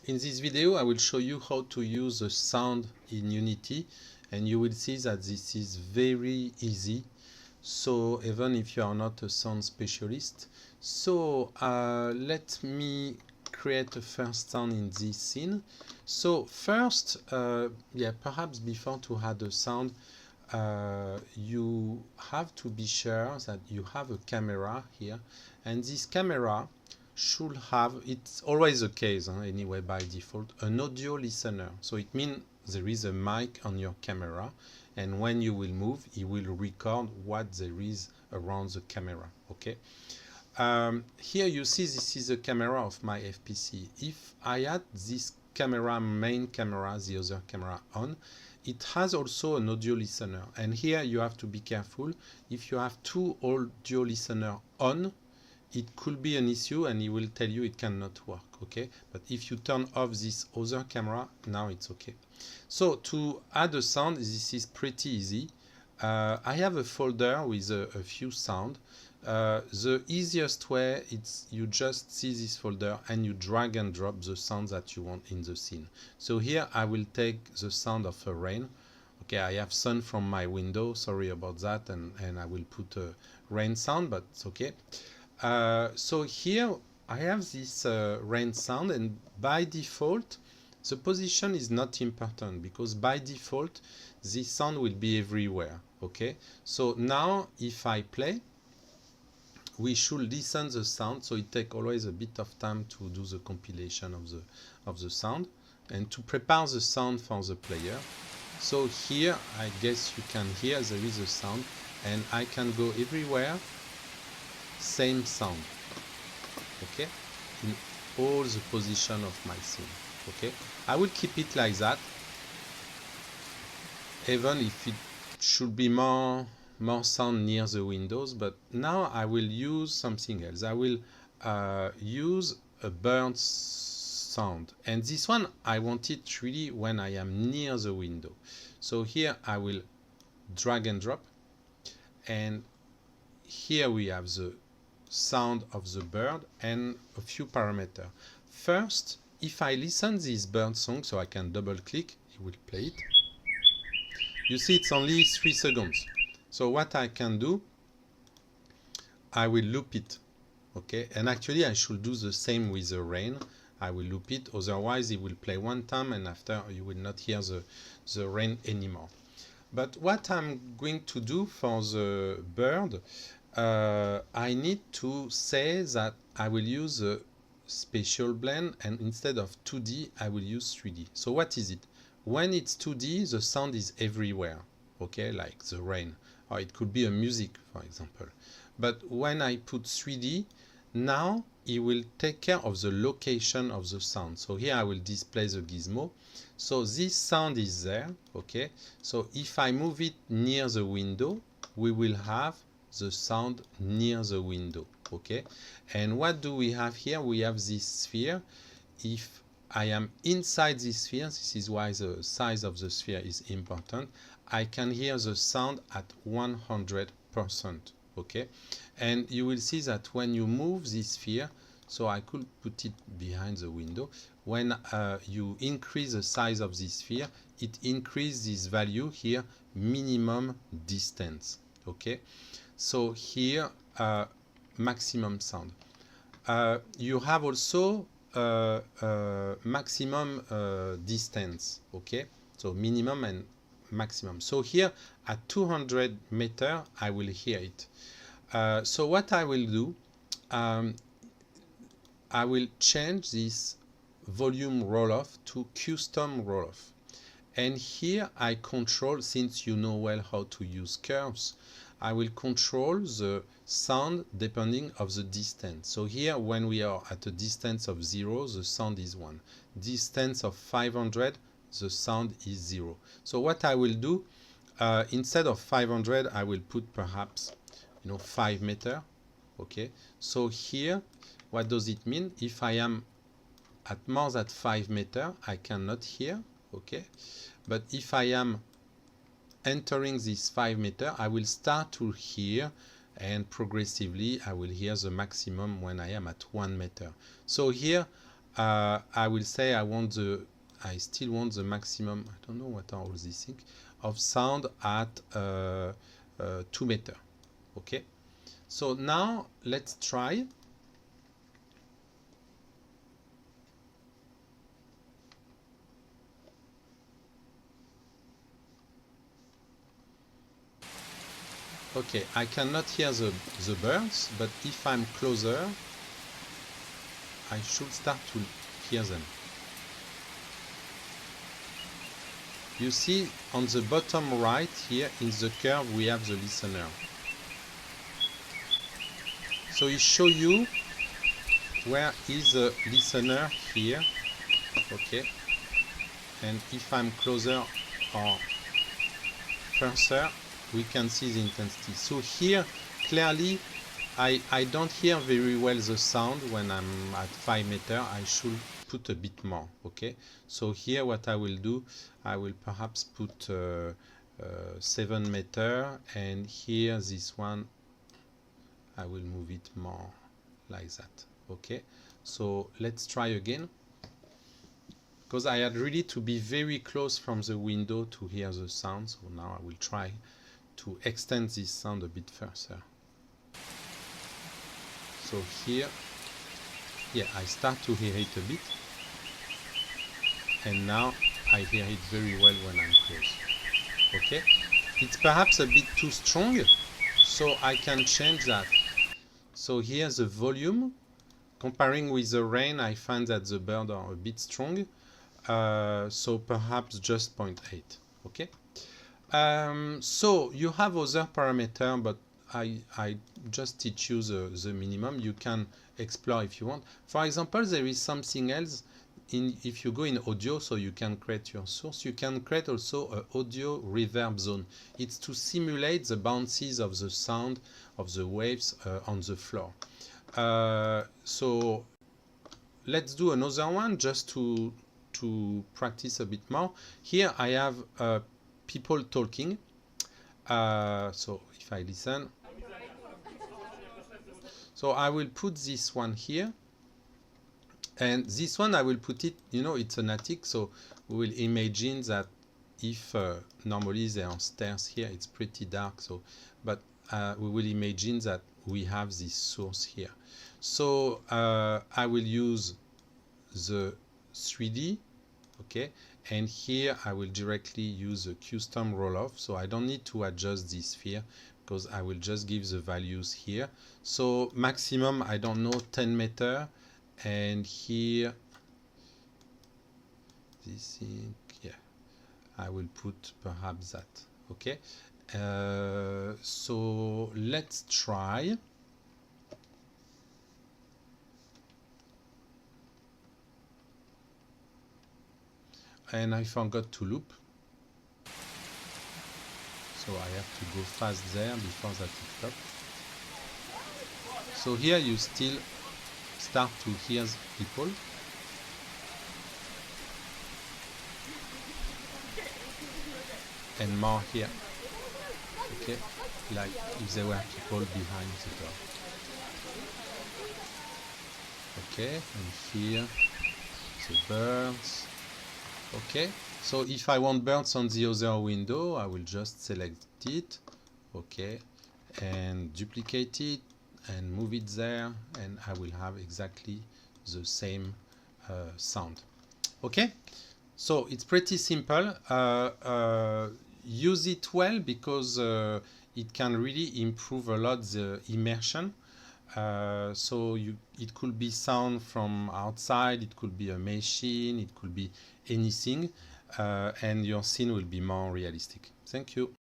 In this video I will show you how to use the sound in Unity, and you will see that this is very easy, so even if you are not a sound specialist. So let me create a first sound in this scene. So first, perhaps before to add a sound, you have to be sure that you have a camera here, and this camera should have, it's always the case anyway by default, an audio listener. So it means there is a mic on your camera, and when you will move, it will record what there is around the camera. Okay. Here you see this is the camera of my FPC. If I had this camera, main camera, the other camera on, it has also an audio listener. And here you have to be careful. If you have two audio listener on, it could be an issue and it will tell you it cannot work. Okay, but if you turn off this other camera, now it's okay. So to add a sound, this is pretty easy. I have a folder with a few sound. The easiest way, it's you just see this folder and you drag and drop the sound that you want in the scene. So here I will take the sound of a rain. Okay, I have sun from my window, sorry about that, and I will put a rain sound, but it's okay. So here I have this rain sound, and by default the position is not important because by default this sound will be everywhere. Okay, so now if I play, we should listen the sound, so it takes always a bit of time to do the compilation of the sound and to prepare the sound for the player. So here I guess you can hear there is a sound, and I can go everywhere, same sound. Okay, in all the position of my scene. Okay, I will keep it like that, even if it should be more sound near the windows. But now I will use something else. I will use a bird sound, and this one I want it really when I am near the window. So here I will drag and drop, and here we have the sound of the bird and a few parameters. First, if I listen this bird song, so I can double click, it will play it. You see it's only 3 seconds. So what I can do, I will loop it. Okay, and actually I should do the same with the rain. I will loop it, otherwise it will play one time and after you will not hear the rain anymore. But what I'm going to do for the bird, I need to say that I will use a spatial blend, and instead of 2D I will use 3D. So what is it? When it's 2D, the sound is everywhere, okay, like the rain, or it could be a music, for example. But when I put 3D, now it will take care of the location of the sound. So here I will display the gizmo. So this sound is there, okay. So if I move it near the window, we will have the sound near the window. Okay, and what do we have here? We have this sphere. If I am inside this sphere, this is why the size of the sphere is important, I can hear the sound at 100%. Okay, and you will see that when you move this sphere, so I could put it behind the window, when you increase the size of this sphere, it increases this value here, minimum distance. Okay, so here maximum sound. You have also maximum distance. Okay, so minimum and maximum. So here at 200 meters I will hear it. So what I will do, I will change this volume roll-off to custom roll-off, and here I control, since you know well how to use curves, I will control the sound depending of the distance. So here when we are at a distance of 0, the sound is 1. Distance of 500, the sound is 0. So what I will do, instead of 500 I will put perhaps 5 meters. Okay, so here what does it mean? If I am at more than 5 meters I cannot hear. Okay, but if I am entering this 5 meters, I will start to hear, and progressively I will hear the maximum when I am at 1 meter. So here I will say I still want the maximum, I don't know what are all these things, of sound at 2 meters. Okay, so now let's try. Okay, I cannot hear the birds, but if I'm closer, I should start to hear them. You see on the bottom right here in the curve we have the listener. So it shows you where is the listener here. Okay, and if I'm closer or further, we can see the intensity. So here clearly I don't hear very well the sound when I'm at 5 meters. I should put a bit more. Okay, so here what I will do, I will perhaps put 7 meters, and here this one I will move it more like that. Okay, so let's try again, because I had really to be very close from the window to hear the sound. So now I will try to extend this sound a bit further. So here, yeah, I start to hear it a bit, and now I hear it very well when I'm close. Okay, it's perhaps a bit too strong, so I can change that. So here's the volume. Comparing with the rain, I find that the birds are a bit strong, so perhaps just 0.8. Okay. So you have other parameters, but I just teach you the minimum. You can explore if you want. For example, there is something else if you go in audio, so you can create your source. You can create also an audio reverb zone. It's to simulate the bounces of the sound of the waves on the floor. So let's do another one just to practice a bit more. Here I have people talking. So if I listen, so I will put this one here, and this one I will put it, you know, it's an attic, so we will imagine that if normally there are stairs here, it's pretty dark, so but we will imagine that we have this source here. So I will use the 3D, okay, and here I will directly use a custom roll-off, so I don't need to adjust this sphere because I will just give the values here. So maximum, I don't know, 10 meters, and here this thing, yeah, I will put perhaps that. Okay, so let's try. And I forgot to loop, so I have to go fast there before that it stops. So here you still start to hear people. And more here. Okay, like if there were people behind the door. Okay, and here the birds. Okay, so if I want birds on the other window, I will just select it, okay, and duplicate it and move it there, and I will have exactly the same sound. Okay, so it's pretty simple. Use it well, because it can really improve a lot the immersion. So it could be sound from outside, it could be a machine, it could be anything, and your scene will be more realistic. Thank you.